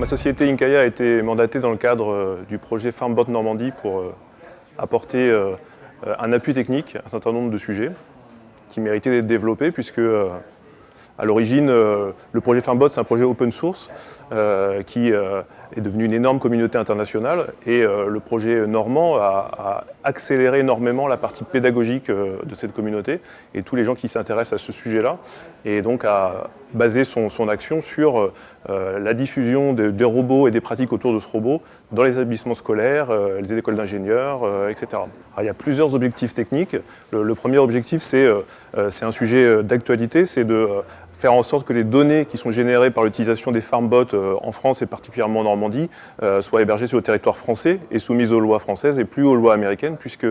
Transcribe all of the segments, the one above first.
Ma société Inkaya a été mandatée dans le cadre du projet FarmBot Normandie pour apporter un appui technique à un certain nombre de sujets qui méritaient d'être développés puisque à l'origine, le projet FarmBot, c'est un projet open source qui est devenu une énorme communauté internationale et le projet normand a accéléré énormément la partie pédagogique de cette communauté et tous les gens qui s'intéressent à ce sujet-là et donc a basé son action sur la diffusion des robots et des pratiques autour de ce robot dans les établissements scolaires, les écoles d'ingénieurs, etc. Alors, il y a plusieurs objectifs techniques. Le premier objectif, c'est un sujet d'actualité, c'est de faire en sorte que les données qui sont générées par l'utilisation des FarmBot en France et particulièrement en Normandie soient hébergées sur le territoire français et soumises aux lois françaises et plus aux lois américaines puisque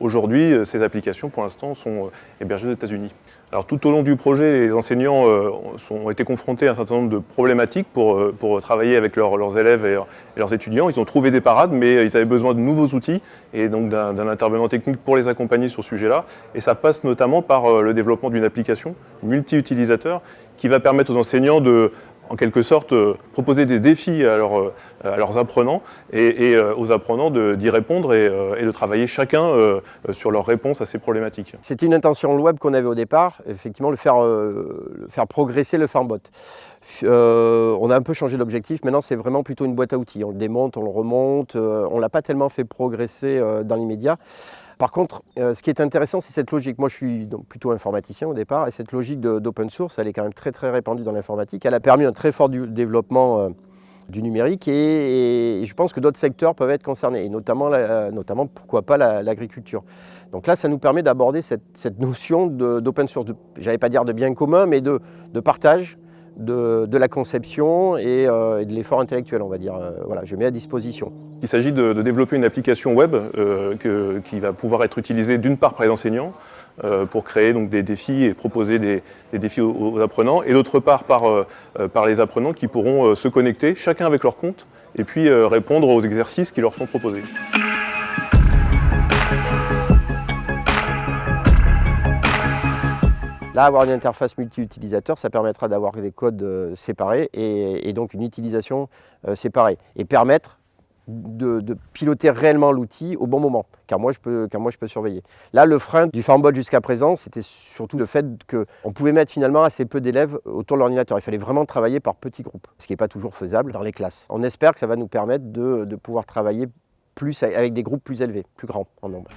aujourd'hui ces applications pour l'instant sont hébergées aux États-Unis. Alors tout au long du projet, les enseignants ont été confrontés à un certain nombre de problématiques pour travailler avec leurs élèves et leurs étudiants. Ils ont trouvé des parades, mais ils avaient besoin de nouveaux outils et donc d'un intervenant technique pour les accompagner sur ce sujet-là. Et ça passe notamment par le développement d'une application multi-utilisateur qui va permettre aux enseignants de, en quelque sorte, proposer des défis à leurs apprenants et aux apprenants d'y répondre et de travailler chacun sur leurs réponses à ces problématiques. C'était une intention web qu'on avait au départ, effectivement, faire progresser le FarmBot. On a un peu changé l'objectif, maintenant c'est vraiment plutôt une boîte à outils. On le démonte, on le remonte, on ne l'a pas tellement fait progresser dans l'immédiat. Par contre, ce qui est intéressant, c'est cette logique. Moi, je suis donc plutôt informaticien au départ, et cette logique d'open source, elle est quand même très très répandue dans l'informatique. Elle a permis un très fort développement du numérique, et je pense que d'autres secteurs peuvent être concernés, et notamment pourquoi pas l'agriculture. Donc là, ça nous permet d'aborder cette notion d'open source, j'allais pas dire de bien commun, mais de partage, de la conception et de l'effort intellectuel, on va dire. Voilà, je mets à disposition. Il s'agit de développer une application web qui va pouvoir être utilisée d'une part par les enseignants pour créer donc, des défis et proposer des défis aux apprenants, et d'autre part par les apprenants qui pourront se connecter, chacun avec leur compte, et puis répondre aux exercices qui leur sont proposés. Là, avoir une interface multi-utilisateur, ça permettra d'avoir des codes séparés et donc une utilisation séparée, et permettre de piloter réellement l'outil au bon moment, car moi je peux surveiller. Là, le frein du FarmBot jusqu'à présent, c'était surtout le fait qu'on pouvait mettre finalement assez peu d'élèves autour de l'ordinateur. Il fallait vraiment travailler par petits groupes, ce qui n'est pas toujours faisable dans les classes. On espère que ça va nous permettre de pouvoir travailler plus avec des groupes plus élevés, plus grands en nombre.